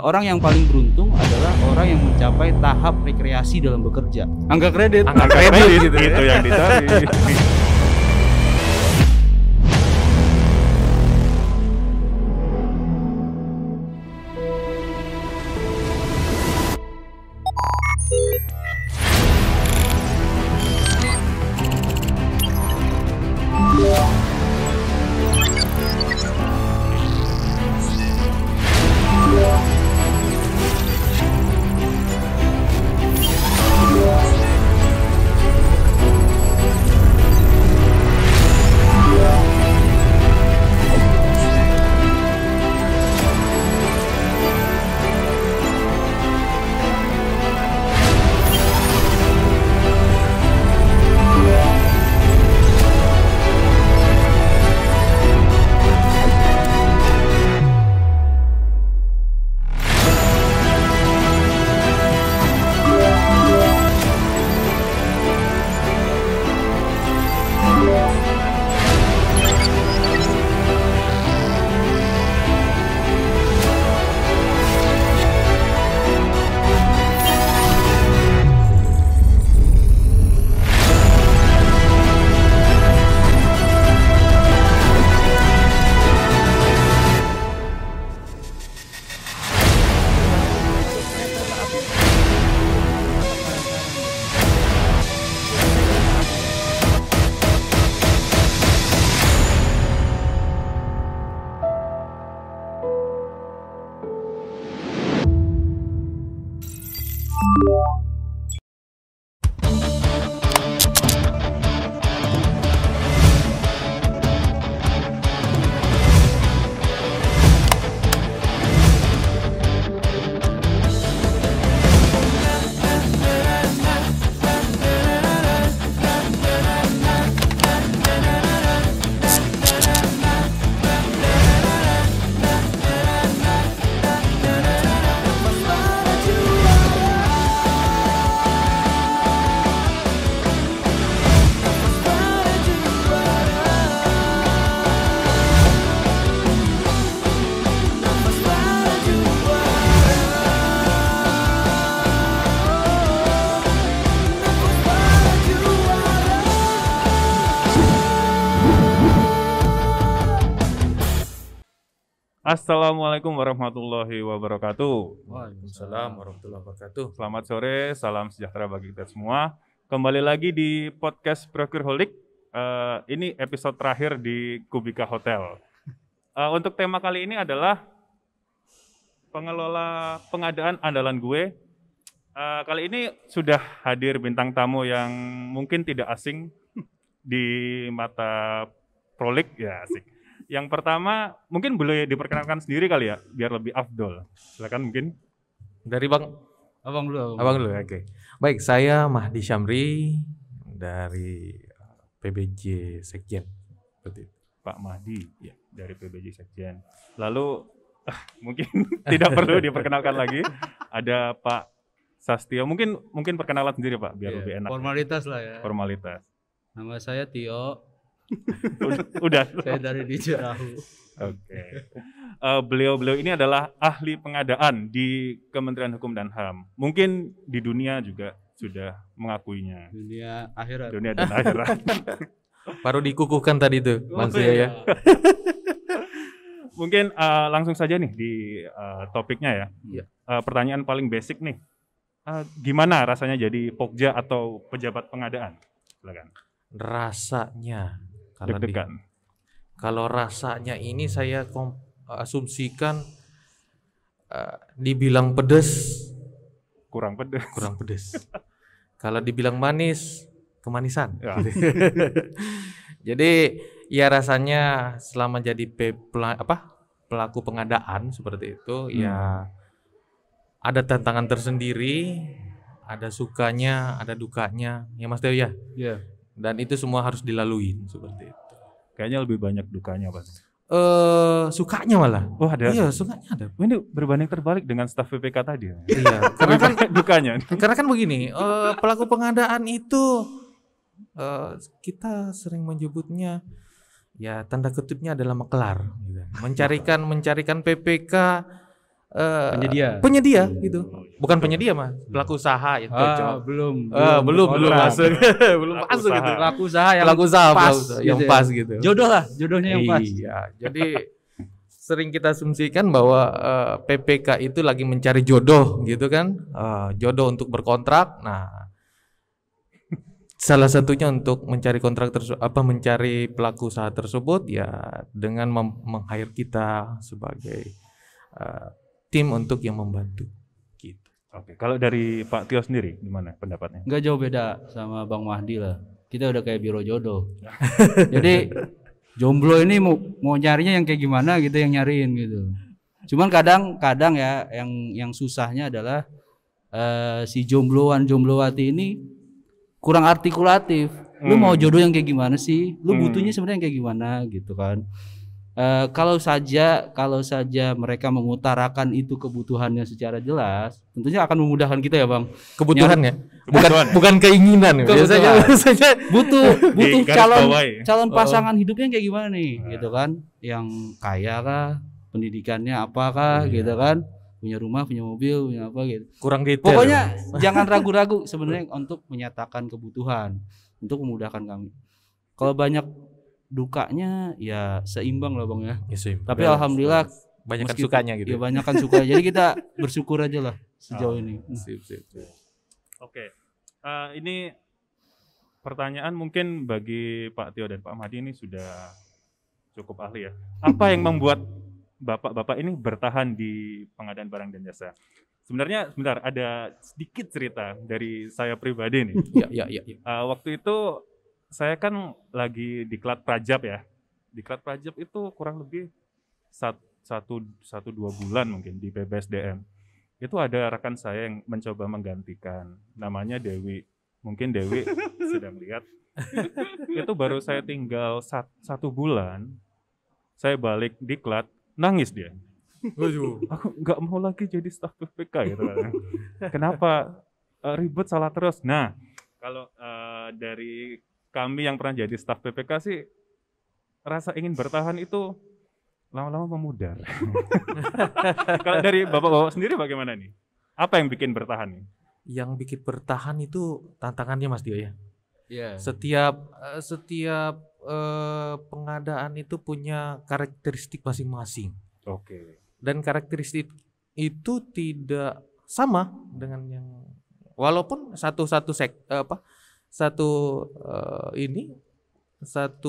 Orang yang paling beruntung adalah orang yang mencapai tahap rekreasi dalam bekerja. Angka kredit gitu itu yang dicari. Assalamualaikum warahmatullahi wabarakatuh. Waalaikumsalam warahmatullahi wabarakatuh. Selamat sore, salam sejahtera bagi kita semua. Kembali lagi di podcast Procureholic. Ini episode terakhir di Kubika Hotel. Untuk tema kali ini adalah pengelola pengadaan andalan gue. Kali ini sudah hadir bintang tamu yang mungkin tidak asing di mata Prolik, ya asik. Yang pertama, mungkin boleh diperkenalkan sendiri kali ya, biar lebih afdol. Silakan mungkin. Dari Bang Abang dulu. Oke. Baik, saya Mahdi Syamri dari PBJ Sekjen. Seperti itu. Pak Mahdi, ya, dari PBJ Sekjen. Lalu, mungkin tidak perlu diperkenalkan lagi. Ada Pak Sastio. Mungkin perkenalan sendiri Pak, biar lebih enak. Formalitas lah ya. Formalitas. Nama saya Tio. Udah. Saya dari di Jerahu. Oke. Beliau ini adalah ahli pengadaan di Kementerian Hukum dan HAM. Mungkin di dunia juga sudah mengakuinya. Dunia akhirat. Dunia dan akhirat. Baru dikukuhkan tadi tuh, Bang Sia ya. Mungkin langsung saja nih di topiknya ya. Iya. Pertanyaan paling basic nih. Gimana rasanya jadi Pokja atau pejabat pengadaan? Silakan. Rasanya Deg-degan. kalau rasanya ini saya asumsikan dibilang pedes Kurang pedes. Kalau dibilang manis, kemanisan. Ya. Jadi ya rasanya selama jadi pelaku pengadaan seperti itu ya ada tantangan tersendiri, ada sukanya, ada dukanya, ya Mas Teo ya. Iya. Dan itu semua harus dilalui seperti itu. Kayaknya lebih banyak dukanya Pak. Sukanya malah. Oh ada. Iya, sukanya ada. Ini berbanding terbalik dengan staf PPK tadi. Iya, karena kan dukanya. Karena kan begini, pelaku pengadaan itu kita sering menyebutnya ya tanda kutipnya adalah maklar gitu. Mencarikan PPK penyedia gitu. Bukan penyedia Mas, pelaku usaha itu. Belum belum kontrak. masuk. Belum Pelaku masuk gitu. usaha. Pelaku usaha yang Pelaku usaha pas, yang gitu ya. pas gitu. Jodoh lah, jodohnya yang pas. Iya, jadi sering kita asumsikan bahwa PPK itu lagi mencari jodoh gitu kan, jodoh untuk berkontrak. Nah, salah satunya untuk mencari kontrak mencari pelaku usaha tersebut ya dengan meng-hire kita sebagai tim untuk yang membantu. Gitu. Oke, kalau dari Pak Tio sendiri gimana pendapatnya? Nggak jauh beda sama Bang Mahdi lah. Kita udah kayak biro jodoh. Jadi jomblo ini mau nyarinya yang kayak gimana gitu, yang nyariin gitu. Cuman kadang ya yang susahnya adalah si jomblowati ini kurang artikulatif. Lu mau jodoh yang kayak gimana sih? Lu butuhnya sebenarnya kayak gimana gitu kan? Kalau saja mereka mengutarakan itu kebutuhannya secara jelas, tentunya akan memudahkan kita ya Bang. Kebutuhan ya, Kebutuhan. bukan keinginan. Biasanya butuh Di garis bawahi. calon pasangan hidupnya kayak gimana nih, gitu kan? Yang kaya kah, pendidikannya apakah, gitu kan? Punya rumah, punya mobil, punya apa gitu. kurang detail. Pokoknya jangan ragu-ragu sebenarnya untuk menyatakan kebutuhan, untuk memudahkan kami. Kalau banyak dukanya ya seimbang lah Bang ya. Tapi alhamdulillah banyak meskipun- sukanya gitu. Ya banyak kan suka. Jadi kita bersyukur aja lah sejauh ini. Sip. Oke, ini pertanyaan mungkin bagi Pak Tio dan Pak Mahdi ini sudah cukup ahli ya. Apa yang membuat bapak-bapak ini bertahan di pengadaan barang dan jasa? Sebenarnya sebentar ada sedikit cerita dari saya pribadi nih. Ya. Waktu itu saya kan lagi di Klat Prajab ya. Di Klat Prajab itu kurang lebih 1-2 bulan mungkin di PBSDM. Itu ada rekan saya yang mencoba menggantikan. Namanya Dewi. Mungkin Dewi sedang lihat. Itu baru saya tinggal 1 bulan. Saya balik di Klat, nangis dia. Aku nggak mau lagi jadi staf PPK gitu kan. Kenapa ribet salah terus? Nah, kalau dari kami yang pernah jadi staf PPK sih rasa ingin bertahan itu lama-lama memudar. Kalau dari bapak-bapak sendiri bagaimana nih? Apa yang bikin bertahan nih? Yang bikin bertahan itu tantangannya Mas Dio ya. Iya. Setiap pengadaan itu punya karakteristik masing-masing. Oke. Dan karakteristik itu tidak sama dengan yang walaupun satu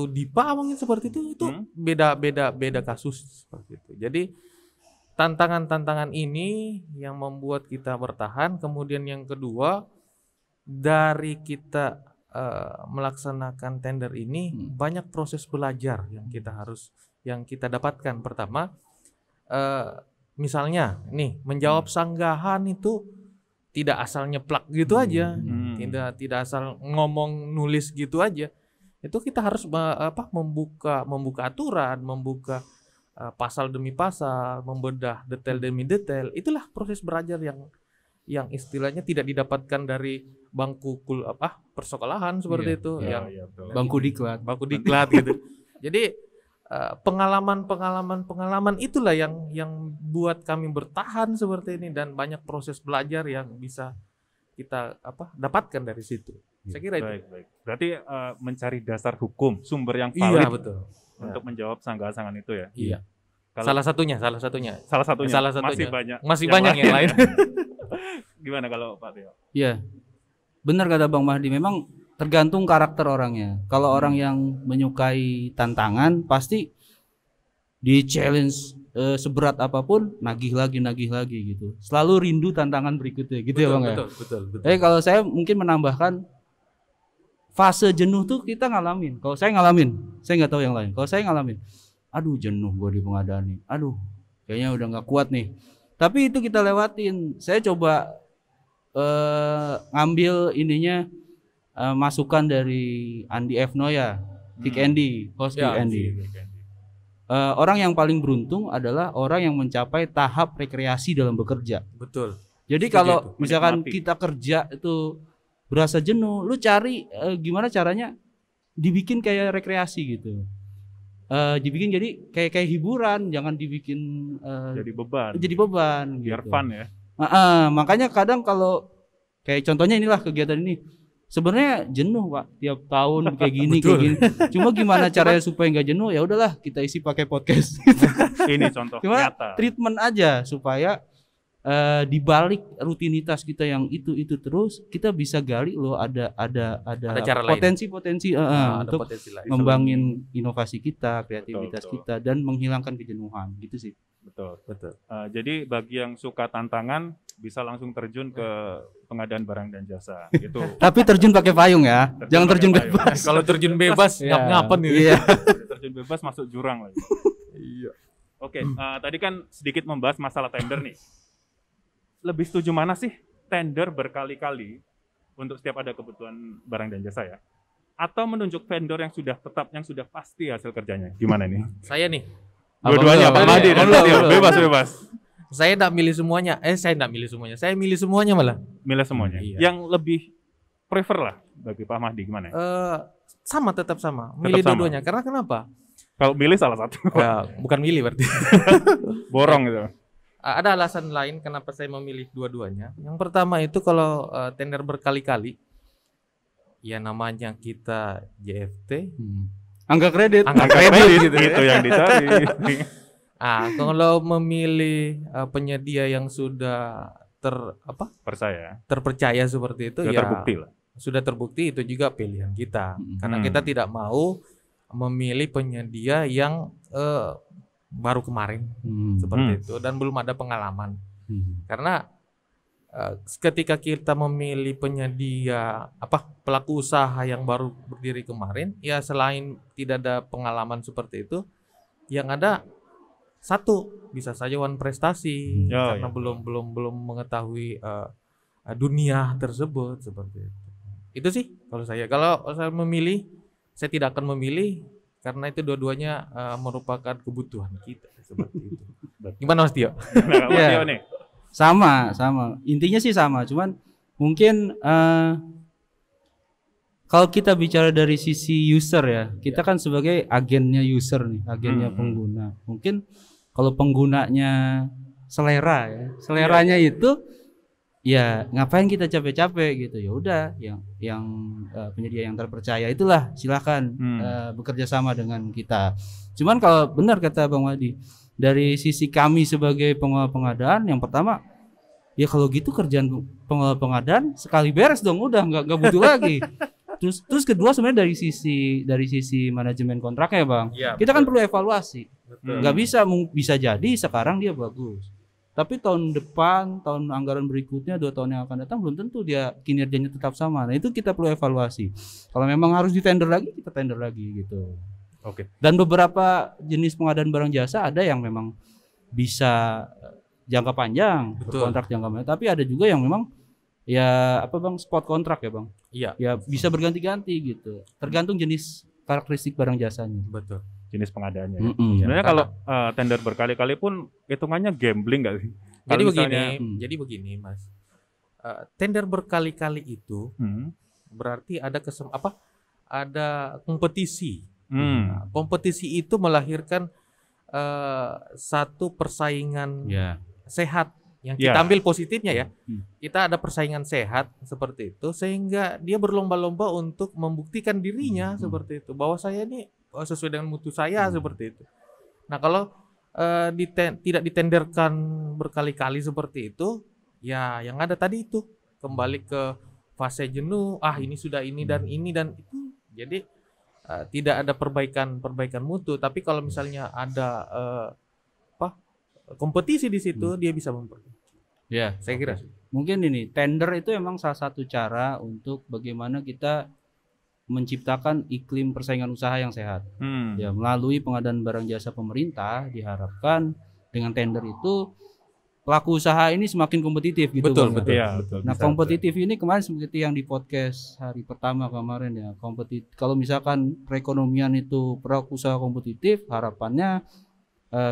dipa mungkin seperti itu beda kasus seperti itu. Jadi tantangan ini yang membuat kita bertahan. Kemudian yang kedua, dari kita melaksanakan tender ini banyak proses belajar yang kita dapatkan. Pertama, misalnya nih menjawab sanggahan itu tidak asal nyeplak gitu aja, tidak asal ngomong nulis gitu aja. Itu kita harus membuka aturan, membuka pasal demi pasal, membedah detail demi detail. Itulah proses belajar yang istilahnya tidak didapatkan dari bangku persekolahan seperti itu, yang Bangku diklat gitu. Jadi pengalaman itulah yang buat kami bertahan seperti ini, dan banyak proses belajar yang bisa kita dapatkan dari situ. Saya kira itu. Baik. Berarti mencari dasar hukum, sumber yang valid Iya, betul. untuk menjawab sanggahan itu ya. Iya. Kalau- Salah satunya. Masih banyak yang lain. Gimana kalau Pak Tio? Iya. Benar kata Bang Mahdi, memang tergantung karakter orangnya. Kalau orang yang menyukai tantangan pasti di challenge seberat apapun nagih lagi gitu. Selalu rindu tantangan berikutnya gitu ya Bang ya. Betul. Kalau saya mungkin menambahkan fase jenuh tuh kita ngalamin. Kalau saya ngalamin, saya nggak tahu yang lain. Kalau saya ngalamin, aduh jenuh gue di pengadaan nih. Aduh, kayaknya udah nggak kuat nih. Tapi itu kita lewatin. Saya coba ngambil ininya masukan dari Andi F. Noya, Vic Andy, host Vic Andy. Orang yang paling beruntung adalah orang yang mencapai tahap rekreasi dalam bekerja. Betul. Jadi Setuju kalau itu. misalkan Menikmati. kita kerja itu berasa jenuh, lu cari gimana caranya dibikin kayak rekreasi gitu. dibikin jadi kayak hiburan, jangan dibikin jadi beban biar gitu. fun ya. Makanya kadang kalau kayak contohnya inilah kegiatan ini sebenarnya jenuh Pak, tiap tahun kayak gini kayak gini. Cuma gimana caranya supaya nggak jenuh, ya udahlah kita isi pakai podcast. Ini contoh Cuma nyata. treatment aja supaya di balik rutinitas kita yang itu terus, kita bisa gali loh ada cara lain. potensi Ada untuk potensi lain. ngembangin inovasi kita, kreativitas Betul. kita, dan menghilangkan kejenuhan gitu sih. Betul. Betul. Jadi bagi yang suka tantangan bisa langsung terjun ke pengadaan barang dan jasa gitu. Tapi terjun pakai payung ya, jangan pakai terjun payung. bebas. Kalau terjun bebas Iya. ngap-ngapen gitu. Iya. Terjun bebas masuk jurang lagi. Iya. Oke, tadi kan sedikit membahas masalah tender nih. Lebih setuju mana sih tender berkali-kali untuk setiap ada kebutuhan barang dan jasa ya? Atau menunjuk vendor yang sudah tetap, yang sudah pasti hasil kerjanya? Gimana nih? Saya nih, Dua-duanya, Abang Bang dulu, Madi dan abang dulu, Satyo. abang dulu. Bebas. saya enggak milih semuanya. Saya enggak milih semuanya. Saya milih semuanya malah. Milih semuanya. Iya. Yang lebih prefer lah bagi Pak Mahdi gimana ya? Sama, tetap sama. Milih sama. dua-duanya. Karena kenapa? Kalau milih salah satu. Bukan milih berarti. Borong gitu. Ada alasan lain kenapa saya memilih dua-duanya. Yang pertama itu kalau tender berkali-kali, ya namanya kita JFT, Angka kredit. angka Angka kredit kredit gitu ya. itu yang dicari. Kalau memilih penyedia yang sudah Percaya. terpercaya seperti itu, Sudah ya terbukti lah. sudah terbukti itu juga pilihan kita. Karena kita tidak mau memilih penyedia yang baru kemarin seperti itu dan belum ada pengalaman. Karena ketika kita memilih penyedia pelaku usaha yang baru berdiri kemarin, ya selain tidak ada pengalaman seperti itu, yang ada satu bisa saja wan prestasi karena belum mengetahui dunia tersebut seperti itu. Itu sih kalau saya. Kalau saya memilih, saya tidak akan memilih karena itu dua-duanya merupakan kebutuhan kita seperti itu. Gimana Mas Tio? Nah, Mas Iya. Tio nih. Sama. Intinya sih sama, cuman mungkin kalau kita bicara dari sisi user ya, kita kan sebagai agennya user nih, agennya pengguna. Mungkin kalau penggunanya seleranya itu ya ngapain kita capek-capek gitu. Ya udah yang penyedia yang terpercaya itulah silakan bekerja sama dengan kita. Cuman kalau benar kata Bang Wadi, dari sisi kami sebagai pengelola pengadaan, yang pertama ya kalau gitu kerjaan pengelola pengadaan sekali beres dong, udah nggak butuh lagi. Terus kedua sebenarnya dari sisi manajemen kontraknya Bang, Ya, kita kan perlu evaluasi. betul. Nggak bisa jadi sekarang dia bagus, tapi tahun depan, tahun anggaran berikutnya, 2 tahun yang akan datang belum tentu dia kinerjanya tetap sama. Nah itu kita perlu evaluasi. Kalau memang harus ditender lagi, kita tender lagi gitu. Oke. Dan beberapa jenis pengadaan barang jasa ada yang memang bisa jangka panjang, Betul. kontrak jangka panjang. Tapi ada juga yang memang ya Bang, spot kontrak ya Bang. Iya, Ya bisa berganti-ganti gitu. Tergantung jenis karakteristik barang jasanya. betul. Jenis pengadaannya. Mm-mm. Sebenarnya kalau tender berkali-kali pun hitungannya gambling nggak sih? Jadi Kalau begini, misalnya- Mas. Tender berkali-kali itu Hmm. berarti ada ada kompetisi. Hmm. Nah, kompetisi itu melahirkan satu persaingan Ya. sehat yang Ya. kita ambil positifnya ya. Hmm. Kita ada persaingan sehat seperti itu sehingga dia berlomba-lomba untuk membuktikan dirinya seperti itu, bahwa saya ini sesuai dengan mutu saya seperti itu. Nah, kalau tidak ditenderkan berkali-kali seperti itu, ya yang ada tadi itu kembali ke fase jenuh. Ini sudah ini dan itu. Jadi tidak ada perbaikan mutu. Tapi kalau misalnya ada kompetisi di situ, dia bisa memperbaiki. Ya, Saya kira. mungkin ini tender itu emang salah satu cara untuk bagaimana kita menciptakan iklim persaingan usaha yang sehat. Hmm. Ya, melalui pengadaan barang jasa pemerintah diharapkan dengan tender itu pelaku usaha ini semakin kompetitif gitu. Betul, Bang. betul. Iya, betul. Nah, Bisa, kompetitif ini kemarin seperti yang di podcast hari pertama kemarin ya. Kalau misalkan perekonomian itu pelaku usaha kompetitif, harapannya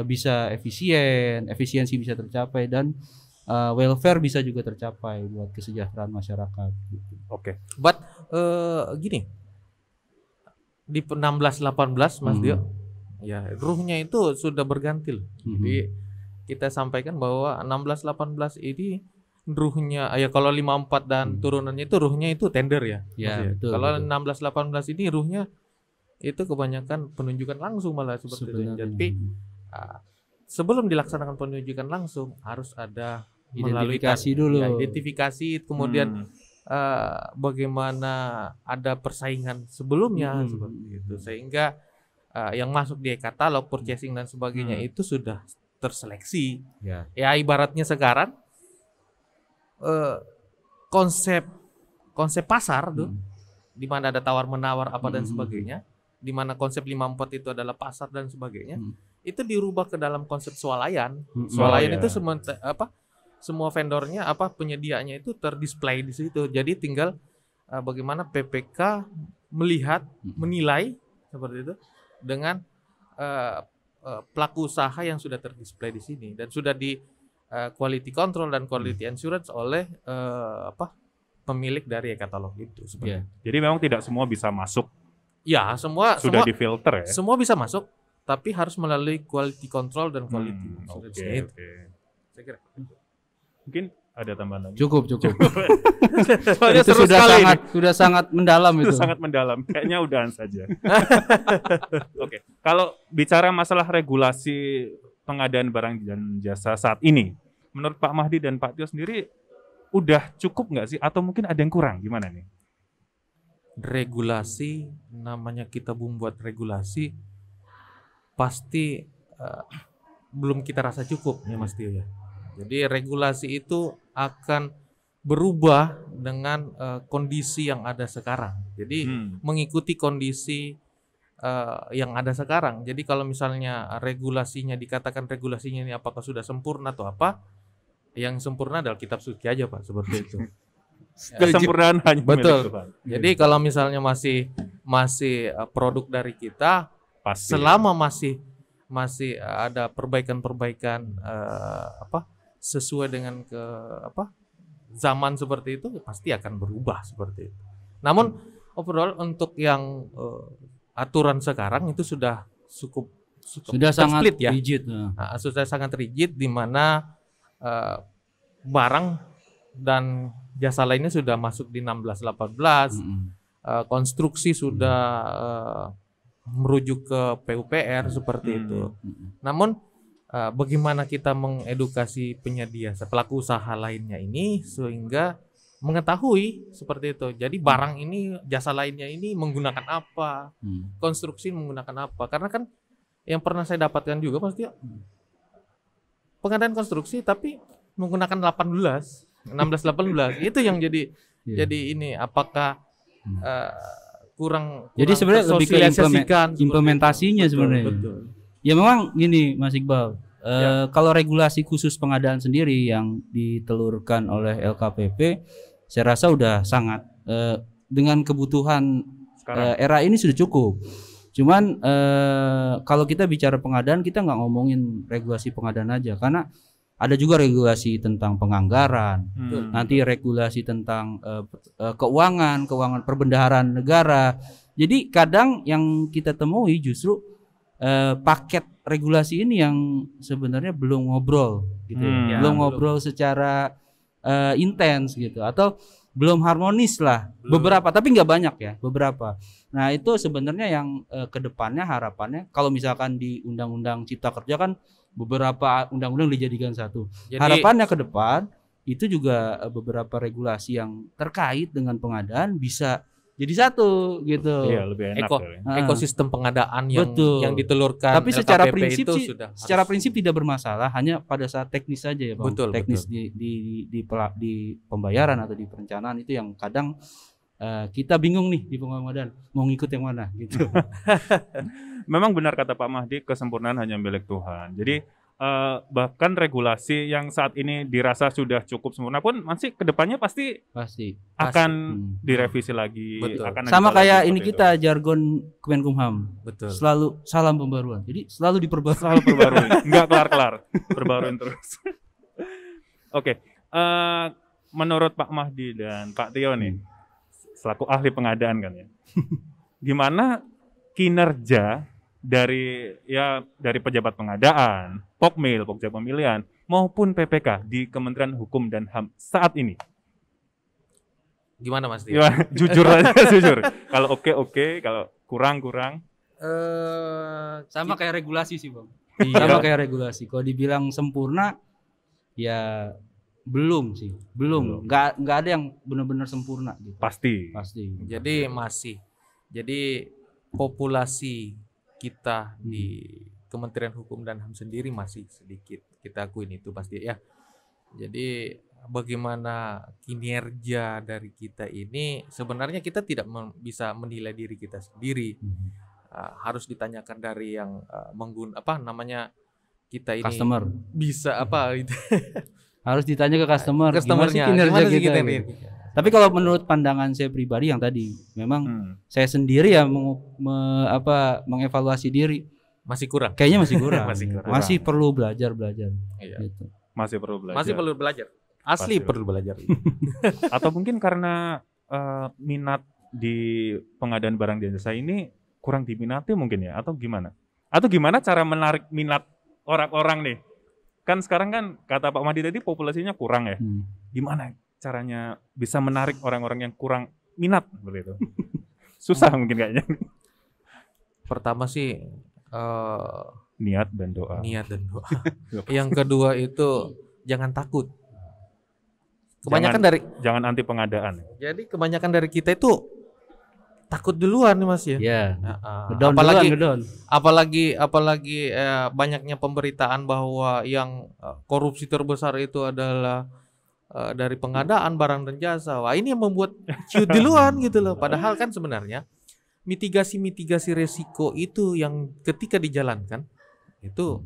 bisa efisiensi bisa tercapai, dan welfare bisa juga tercapai buat kesejahteraan masyarakat gitu. Oke. But gini, di 16-18 Mas Dio, Ya, ruhnya itu sudah berganti loh. Jadi kita sampaikan bahwa 16-18 ini ruhnya ya kalau 54 dan turunannya itu ruhnya itu tender ya. Ya, Mas ya. betul, Kalau betul. 16-18 ini ruhnya itu kebanyakan penunjukan langsung malah seperti itu. Sebenarnya. Jadi sebelum dilaksanakan penunjukan langsung harus ada melalui Identifikasi dulu. ya, identifikasi kemudian bagaimana ada persaingan sebelumnya seperti itu sehingga yang masuk di katalog purchasing dan sebagainya itu sudah terseleksi. Ya. Ya ibaratnya sekarang konsep pasar tuh di mana ada tawar menawar apa dan sebagainya, di mana konsep 54 itu adalah pasar dan sebagainya, itu dirubah ke dalam konsep swalayan. Swalayan itu semua vendornya penyediaannya itu terdisplay di situ. Jadi tinggal bagaimana PPK melihat, menilai seperti itu dengan pelaku usaha yang sudah terdisplay di sini dan sudah di quality control dan quality assurance oleh pemilik dari e-katalog itu. Ya. Jadi memang tidak semua bisa masuk. Ya, semua Difilter ya. Semua bisa masuk, tapi harus melalui quality control dan quality assurance. Oke. Saya kira. Mungkin ada tambahan lagi. Cukup. Soalnya Itu seru sekali ini. sudah sangat mendalam itu. Sangat mendalam. Kayaknya udahan saja. Oke. Kalau bicara masalah regulasi pengadaan barang dan jasa saat ini, menurut Pak Mahdi dan Pak Tio sendiri udah cukup nggak sih? Atau mungkin ada yang kurang? Gimana nih? Regulasi, namanya kita membuat regulasi, pasti belum kita rasa cukup ya Mas Tio ya. Jadi regulasi itu akan berubah dengan kondisi yang ada sekarang. Jadi mengikuti kondisi yang ada sekarang. Jadi kalau misalnya regulasinya dikatakan regulasinya ini apakah sudah sempurna atau apa? Yang sempurna adalah kitab suci aja Pak, seperti itu. Kesempurnaan hanya milik Betul. Tuhan. Jadi kalau misalnya masih produk dari kita, Pasti. selama masih ada perbaikan-perbaikan sesuai dengan zaman seperti itu pasti akan berubah seperti itu. Namun overall untuk yang aturan sekarang itu sudah cukup sangat split ya. rigid. Nah, sudah sangat rigid di mana barang dan jasa lainnya sudah masuk di 16-18. Konstruksi sudah merujuk ke PUPR seperti itu. Namun bagaimana kita mengedukasi penyedia pelaku usaha lainnya ini sehingga mengetahui seperti itu. Jadi barang ini, jasa lainnya ini menggunakan apa, konstruksi menggunakan apa. Karena kan yang pernah saya dapatkan juga pasti pengadaan konstruksi tapi menggunakan 16-18 itu yang jadi ini apakah kurang jadi sebenarnya lebih ke implementasinya sebenarnya. Betul. Ya memang gini Mas Iqbal, kalau regulasi khusus pengadaan sendiri yang ditelurkan oleh LKPP, saya rasa udah sangat dengan kebutuhan era ini sudah cukup. Cuman kalau kita bicara pengadaan, kita nggak ngomongin regulasi pengadaan aja, karena ada juga regulasi tentang penganggaran, nanti regulasi tentang keuangan perbendaharaan negara. Jadi kadang yang kita temui justru paket regulasi ini yang sebenarnya belum ngobrol gitu belum ngobrol secara intens gitu, atau belum harmonis lah. Beberapa, tapi nggak banyak ya, beberapa. Nah itu sebenarnya yang kedepannya harapannya kalau misalkan di Undang-Undang Cipta Kerja kan beberapa undang-undang dijadikan satu. Jadi, harapannya ke depan itu juga beberapa regulasi yang terkait dengan pengadaan bisa jadi satu gitu. Iya, lebih enak ekosistem pengadaan yang ditelurkan. Tapi secara LKPP prinsip itu sih, secara prinsip tidak bermasalah, hanya pada saat teknis saja ya, Bang. Teknis di pembayaran atau di perencanaan itu yang kadang kita bingung nih di pengadaan mau ngikut yang mana gitu. Memang benar kata Pak Mahdi, kesempurnaan hanya milik Tuhan. Jadi bahkan regulasi yang saat ini dirasa sudah cukup sempurna pun masih kedepannya pasti akan direvisi lagi. Akan sama kayak ini kita jargon Kemenkumham. Betul. Selalu salam pembaruan. Jadi selalu diperbarui. Selalu perbarui. Enggak kelar-kelar. Perbaruin terus. Oke. Menurut Pak Mahdi dan Pak Tio nih, selaku ahli pengadaan kan ya, gimana kinerja dari pejabat pengadaan, Pokmil, Pokja Pemilihan, maupun PPK di Kementerian Hukum dan HAM saat ini? Gimana Mas Tio? Ya, jujur aja, jujur. Kalau oke, kalau kurang. Sama kayak regulasi sih Bang. Iya. Sama kayak regulasi. Kalau dibilang sempurna, ya belum sih. Belum. Nggak ada yang benar-benar sempurna gitu. Pasti. Jadi masih. Jadi populasi kita di Kementerian Hukum dan HAM sendiri masih sedikit. Kita akuin itu pasti ya. Jadi bagaimana kinerja dari kita ini, sebenarnya kita tidak bisa menilai diri kita sendiri. Harus ditanyakan dari yang kita ini Customer. bisa apa gitu. Harus ditanya ke customer. Customernya, gimana sih kinerja gimana kita. Tapi kalau menurut pandangan saya pribadi yang tadi, memang saya sendiri ya mengevaluasi diri. Masih kurang. Kayaknya masih kurang. Masih perlu belajar. Iya. Gitu. Masih perlu belajar. Asli Pasti perlu belajar. Atau mungkin karena minat di pengadaan barang dan jasa ini kurang diminati mungkin ya, atau gimana? Atau gimana cara menarik minat orang-orang nih? Kan sekarang kan kata Pak Mahdi tadi populasinya kurang ya. Gimana caranya bisa menarik orang-orang yang kurang minat seperti itu? Susah mungkin kayaknya. Pertama sih niat dan doa. Yang kedua itu jangan takut. Jangan anti pengadaan. Jadi kebanyakan dari kita itu takut duluan nih Mas ya. Iya. Apalagi banyaknya pemberitaan bahwa yang korupsi terbesar itu adalah dari pengadaan barang dan jasa. Wah, ini yang membuat ciut duluan gitu loh. Padahal kan sebenarnya mitigasi resiko itu yang ketika dijalankan itu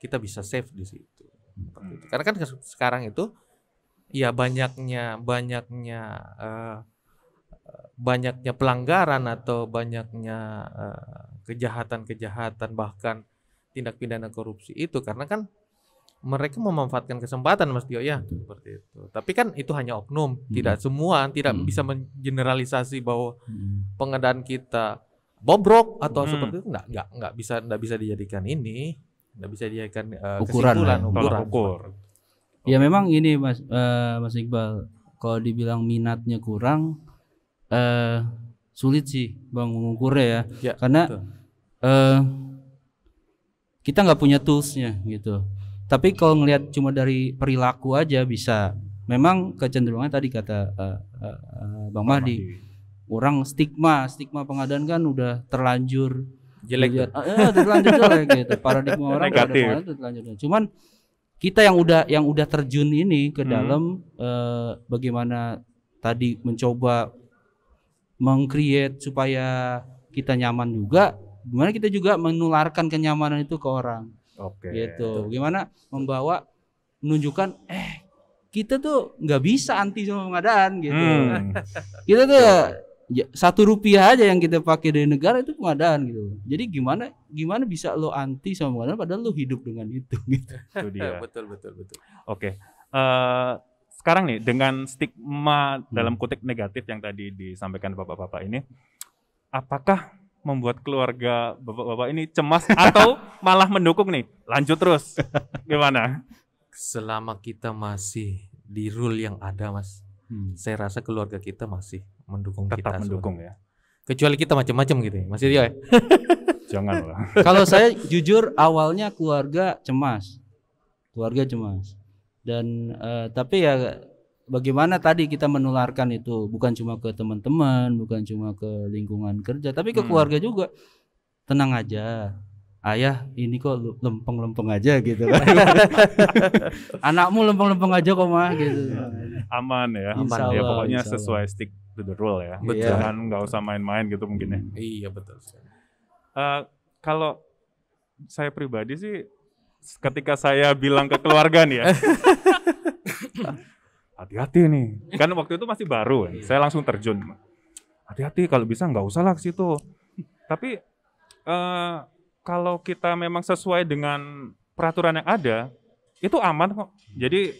kita bisa save di situ. Karena kan sekarang itu ya banyaknya pelanggaran atau banyaknya kejahatan bahkan tindak pidana korupsi itu karena kan mereka memanfaatkan kesempatan Mas Tio ya seperti itu. Tapi kan itu hanya oknum, tidak semua, tidak bisa mengeneralisasi bahwa pengadaan kita bobrok atau seperti itu enggak bisa dijadikan ini, enggak bisa dijadikan kesimpulan ukur. Ya memang ini Mas Iqbal, kalau dibilang minatnya kurang sulit sih Bang mengukurnya ya. Karena kita nggak punya toolsnya gitu. Tapi kalau ngelihat cuma dari perilaku aja bisa. Memang kecenderungan tadi kata Bang Mahdi, orang stigma pengadaan kan udah terlanjur jelek. Terlanjur jelek gitu. Paradigma orang udah terlanjur. Cuman kita yang udah terjun ini ke dalam bagaimana tadi mencoba meng-create supaya kita nyaman juga, gimana kita juga menularkan kenyamanan itu ke orang. Gitu. Gimana menunjukkan kita tuh nggak bisa anti sama pengadaan gitu. Kita tuh Rp1 aja yang kita pakai dari negara itu pengadaan gitu. Jadi gimana bisa lo anti sama pengadaan padahal lo hidup dengan itu gitu. Itu dia. Betul. Oke. Sekarang nih dengan stigma dalam kutip negatif yang tadi disampaikan bapak-bapak ini, apakah membuat keluarga bapak-bapak ini cemas atau malah mendukung nih? Lanjut terus. Gimana? Selama kita masih di rule yang ada Mas, saya rasa keluarga kita masih mendukung tetap kita. Mendukung ya. Kecuali kita macam-macam gitu ya. Masih dia. Janganlah. Kalau saya jujur awalnya keluarga cemas. Dan tapi ya bagaimana tadi kita menularkan itu bukan cuma ke teman-teman, bukan cuma ke lingkungan kerja, tapi ke keluarga juga. Tenang aja, ayah ini kok lempeng-lempeng aja gitu kan. Anakmu lempeng-lempeng aja kok mah gitu. Aman ya. Insyaallah, ya pokoknya insyaallah. sesuai stick to the rule ya. Betul. Jangan nggak usah main-main gitu mungkin ya. Iya betul. Kalau saya pribadi sih ketika saya bilang ke keluarga nih ya, hati-hati nih, kan waktu itu masih baru ya, saya langsung terjun, hati-hati kalau bisa nggak usah lah ke situ. Tapi kalau kita memang sesuai dengan peraturan yang ada, itu aman kok. Jadi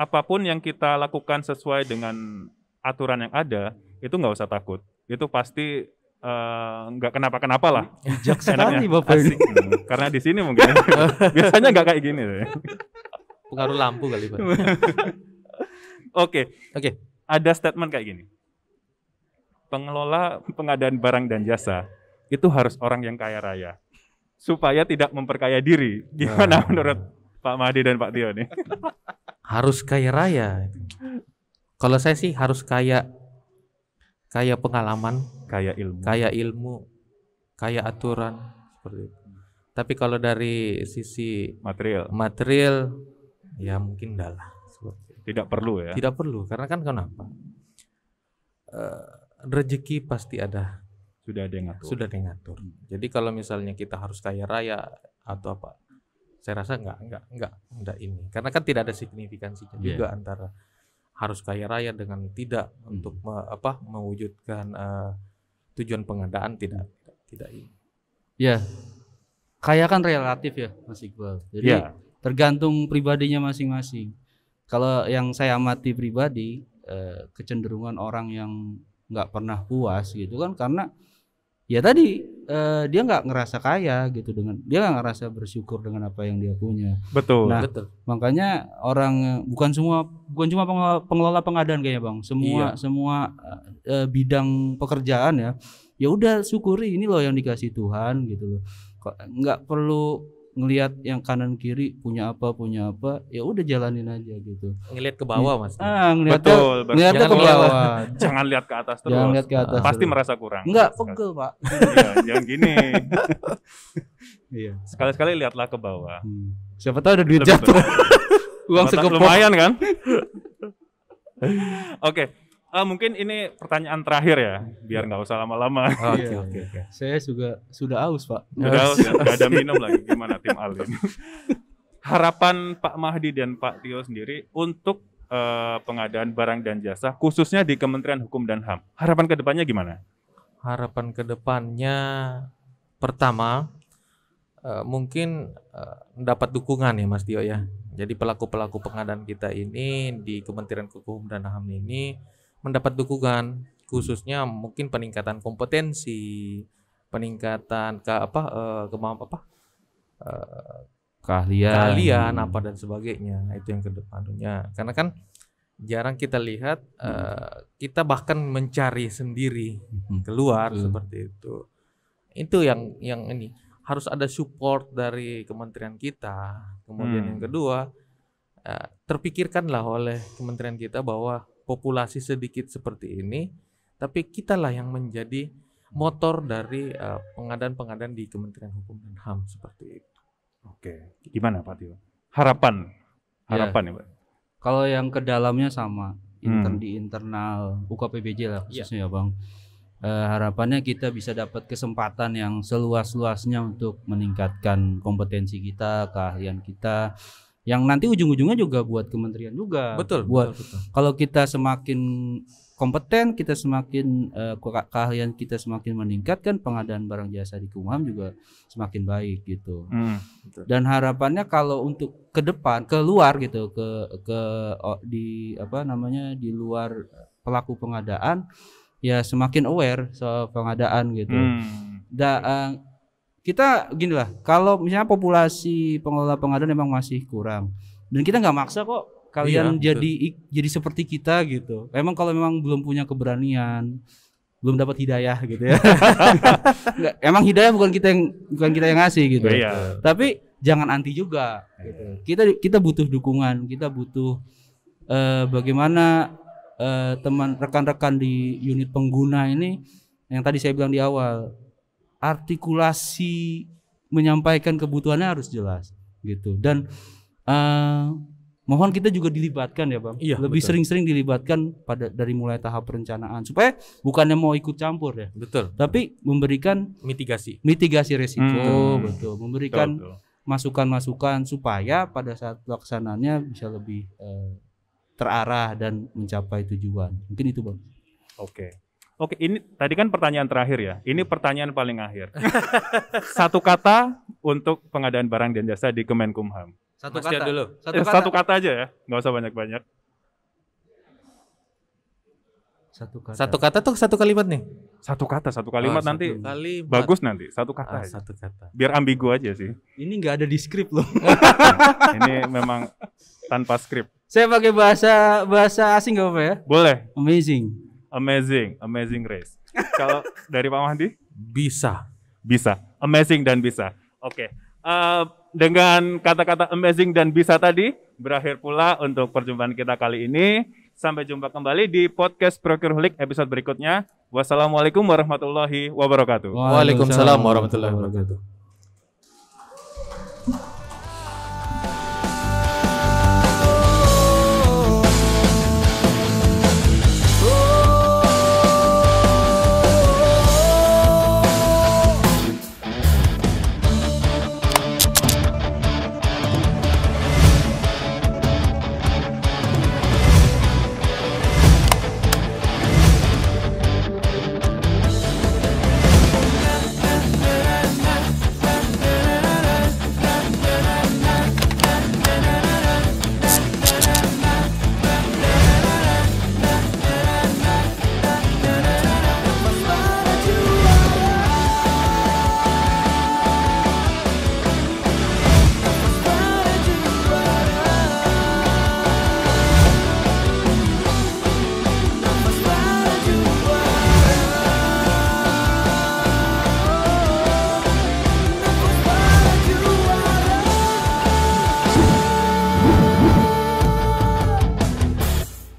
apapun yang kita lakukan sesuai dengan aturan yang ada, itu nggak usah takut. Itu pasti nggak kenapa-kenapa lah. Bijak sekali Enaknya Bapak ini. asik. Karena di sini mungkin biasanya nggak kayak gini. Pengaruh lampu kali, Pak. Oke, Oke. ada statement kayak gini. Pengelola pengadaan barang dan jasa itu harus orang yang kaya raya supaya tidak memperkaya diri. Gimana menurut Pak Mahdi dan Pak Tio nih? Harus kaya raya. Kalau saya sih harus kaya pengalaman, Kaya ilmu. kaya ilmu, kaya aturan seperti itu. Tapi kalau dari sisi Material. material ya mungkin enggak lah. Seperti itu. Tidak perlu ya. Tidak perlu karena kan kenapa? Rezeki pasti ada, Sudah ada yang ngatur. sudah ada yang ngatur. Jadi kalau misalnya kita harus kaya raya atau apa, saya rasa enggak ini. Karena kan tidak ada signifikansinya juga antara harus kaya raya dengan tidak untuk mewujudkan tujuan pengadaan tidak ini. Ya, kaya kan relatif ya Mas Iqbal. Jadi Ya. tergantung pribadinya masing-masing. Kalau yang saya amati pribadi, kecenderungan orang yang nggak pernah puas gitu kan karena ya tadi dia nggak ngerasa kaya gitu dia nggak ngerasa bersyukur dengan apa yang dia punya. Betul. Nah, Betul. makanya orang bukan cuma pengelola pengadaan kayaknya Bang. Semua bidang pekerjaan ya udah syukuri ini loh yang dikasih Tuhan gitu loh. Nggak perlu ngelihat yang kanan kiri punya apa ya udah jalanin aja gitu. Ngelihat ke bawah Mas. Betul. Ngelihatnya ke Jangan bawah. Jangan lihat ke atas terus. Jangan lihat ke atas Pasti terus. merasa kurang. Enggak pegel Pak. Iya, jangan gini. Iya. Sekali-sekali lihatlah ke bawah. Siapa tahu ada duit Lebih jatuh. Uang Mata- sekepok. lumayan kan? Oke. Mungkin ini pertanyaan terakhir ya, biar nggak usah lama-lama. Oke. Saya juga sudah aus Pak. Udah ada minum lagi. Gimana tim Alim? Harapan Pak Mahdi dan Pak Tio sendiri untuk pengadaan barang dan jasa, khususnya di Kementerian Hukum dan HAM. Harapan kedepannya gimana? Harapan kedepannya pertama mungkin dapat dukungan ya Mas Tio ya. Jadi pelaku-pelaku pengadaan kita ini di Kementerian Hukum dan HAM ini mendapat dukungan, khususnya mungkin peningkatan kompetensi, peningkatan keahlian apa dan sebagainya. Itu yang kedepannya. Karena kan jarang kita lihat kita bahkan mencari sendiri keluar seperti itu. Itu yang ini harus ada support dari kementerian kita. Kemudian yang kedua terpikirkanlah oleh kementerian kita bahwa populasi sedikit seperti ini, tapi kitalah yang menjadi motor dari pengadaan-pengadaan di Kementerian Hukum dan HAM seperti itu. Oke, gimana Pak Tio? Harapan ya Pak. Kalau yang ke dalamnya sama, di internal UKPBJ lah khususnya ya Bang. Harapannya kita bisa dapat kesempatan yang seluas-luasnya untuk meningkatkan kompetensi kita, keahlian kita, yang nanti ujung-ujungnya juga buat kementerian juga. Betul. Kalau kita semakin kompeten, kita semakin keahlian kita semakin meningkat kan pengadaan barang jasa di Kumham juga semakin baik gitu. Dan harapannya kalau untuk ke depan, keluar gitu, di luar pelaku pengadaan ya semakin aware soal pengadaan gitu. Kita gini lah, kalau misalnya populasi pengelola pengadaan memang masih kurang dan kita nggak maksa kok kalian jadi seperti kita gitu. Emang kalau memang belum punya keberanian, belum dapat hidayah gitu ya. Emang hidayah bukan kita yang ngasih gitu. Tapi jangan anti juga gitu. Kita butuh dukungan, kita butuh bagaimana rekan-rekan di unit pengguna ini yang tadi saya bilang di awal, artikulasi menyampaikan kebutuhannya harus jelas gitu. Dan mohon kita juga dilibatkan ya Bang. Lebih sering-sering dilibatkan dari mulai tahap perencanaan supaya bukannya mau ikut campur ya. Betul. Tapi memberikan mitigasi resiko, betul. Memberikan masukan-masukan supaya pada saat pelaksanaannya bisa lebih terarah dan mencapai tujuan. Mungkin itu Bang. Oke, ini tadi kan pertanyaan terakhir ya. Ini pertanyaan paling akhir. Satu kata untuk pengadaan barang dan jasa di Kemenkumham. Satu kata dulu. Satu kata aja ya, nggak usah banyak-banyak. Satu kata tuh satu kalimat nih. Satu kata, satu kalimat Oh, nanti satu kalimat. bagus nanti. Satu kata aja. Satu kata. Biar ambigu aja sih. Ini nggak ada di skrip loh. Ini memang tanpa skrip. Saya pakai bahasa asing nggak apa ya? Boleh. Amazing. Amazing race. Kalau dari Pak Mahdi? Bisa. Bisa. Amazing dan bisa. Oke. Dengan kata-kata amazing dan bisa tadi, berakhir pula untuk perjumpaan kita kali ini. Sampai jumpa kembali di podcast Procureholic episode berikutnya. Wassalamualaikum warahmatullahi wabarakatuh. Waalaikumsalam warahmatullahi wabarakatuh.